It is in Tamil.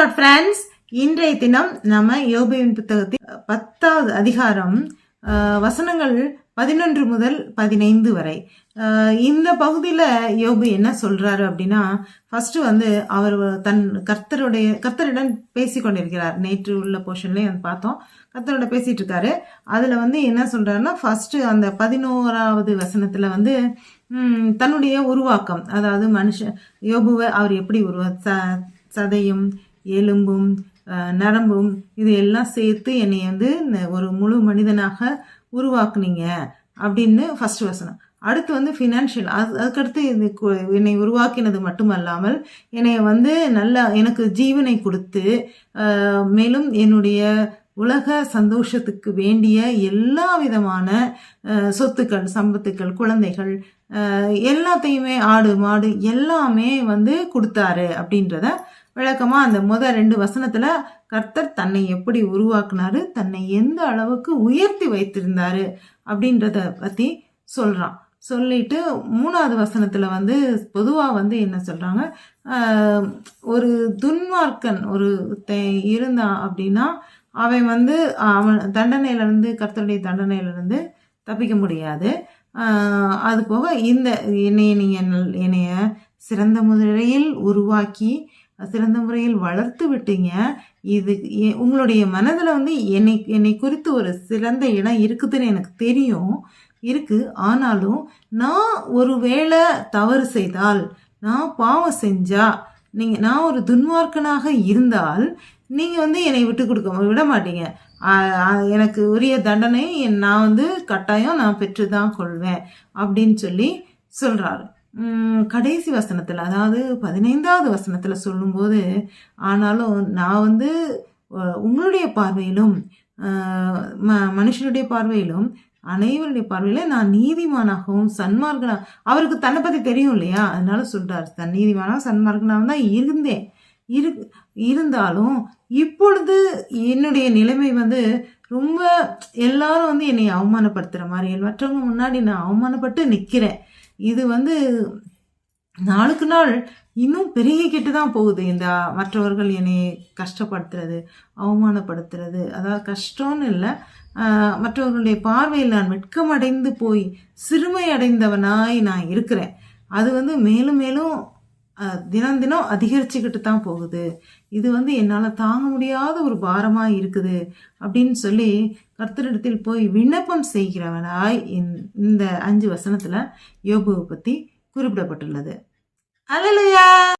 லார்ட் ஃப்ரெண்ட்ஸ், இன்றைய தினம் நம்ம யோபுவின் புத்தகத்தில் 10வது அதிகாரம் வசனங்கள் 11 முதல் 15 வரை. இந்த பகுதியில் யோபு என்ன சொல்றாரு அப்படின்னா, ஃபர்ஸ்ட் அவர் தன் கர்த்தரிடம் பேசி கொண்டிருக்கிறார். நேற்று உள்ள போர்ஷன்லயே பார்த்தோம், கர்த்தரோட பேசிட்டு இருக்காரு. அதுல என்ன சொல்றாருன்னா, ஃபர்ஸ்ட் அந்த 11வது வசனத்துல தன்னுடைய உருவாக்கம், அதாவது யோபுவை அவர் எப்படி சதையும் எலும்பும் நரம்பும் இது எல்லாம் சேர்த்து என்னை ஒரு முழு மனிதனாக உருவாக்குனீங்க அப்படின்னு ஃபர்ஸ்ட் வசனம். அடுத்து ஃபினான்ஷியல், அதுக்கடுத்து என்னை உருவாக்கினது மட்டுமல்லாமல் என்னை நல்லா எனக்கு ஜீவனை கொடுத்து மேலும் என்னுடைய உலக சந்தோஷத்துக்கு வேண்டிய எல்லா விதமான சொத்துக்கள், சம்பத்துக்கள், குழந்தைகள் எல்லாத்தையுமே, ஆடு மாடு எல்லாமே கொடுத்தாரு அப்படின்றத விளக்கமா அந்த முதல் 2 வசனத்துல கர்த்தர் தன்னை எப்படி உருவாக்குனாரு, தன்னை எந்த அளவுக்கு உயர்த்தி வைத்திருந்தாரு அப்படின்றத பத்தி சொல்றான். சொல்லிட்டு 3வது வசனத்துல பொதுவா என்ன சொல்றாங்க, ஒரு துன்மார்க்கன் இருந்தான் அப்படின்னா அவன் அவன் தண்டனையிலிருந்து, கர்த்தருடைய தண்டனையிலிருந்து தப்பிக்க முடியாது. அது போக என்னைய சிறந்த முறையில் உருவாக்கி சிறந்த முறையில் வளர்த்து விட்டீங்க. இது உங்களுடைய மனதில் என்னை குறித்து ஒரு சிறந்த இடம் இருக்குதுன்னு எனக்கு தெரியும் இருக்கு. ஆனாலும் நான் ஒருவேளை தவறு செய்தால், நான் பாவம் செஞ்சா, நான் ஒரு துன்மார்க்கனாக இருந்தால் நீங்க என்னை விட மாட்டீங்க. எனக்கு உரிய தண்டனை நான் கட்டாயம் நான் பெற்றுதான் கொள்வேன் அப்படின்னு சொல்லி சொல்றாரு. கடைசி வசனத்துல, அதாவது 15வது வசனத்துல சொல்லும்போது, ஆனாலும் நான் உங்களுடைய பார்வையிலும் மனுஷனுடைய பார்வையிலும் அனைவருடைய பார்வையில நான் நீதிமானாகவும் சன்மார்க்கனா, அவருக்கு தன்னை பத்தி தெரியும் இல்லையா, அதனால சொல்றாரு, தன் நீதிமானாகவும் சன்மார்க்கனாகவும் தான் இருந்தேன். இருந்தாலும் இப்பொழுது என்னுடைய நிலைமை ரொம்ப எல்லாரும் என்னை அவமானப்படுத்துற மாதிரி, மற்றவங்க முன்னாடி நான் அவமானப்பட்டு நிக்கிறேன். இது நாளுக்கு நாள் இன்னும் பெருகிக்கிட்டு தான் போகுது. இந்த மற்றவர்கள் என்னை கஷ்டப்படுத்துறது, அவமானப்படுத்துறது, அதாவது கஷ்டம்னு இல்லை, மற்றவர்களுடைய பார்வையில் நான் வெட்கமடைந்து போய் சிறுமை அடைந்தவனாய் நான் இருக்கிறேன். அது மேலும் மேலும் தினம் தினம் அதிகரிச்சுக்கிட்டு தான் போகுது. இது என்னால் தாங்க முடியாத ஒரு பாரமா இருக்குது அப்படின்னு சொல்லி கர்த்தரிடத்தில் போய் விண்ணப்பம் செய்கிறவனாய் இந்த 5 வசனத்துல யோபுவை பத்தி குறிப்பிடப்பட்டுள்ளது. அல்லேலூயா.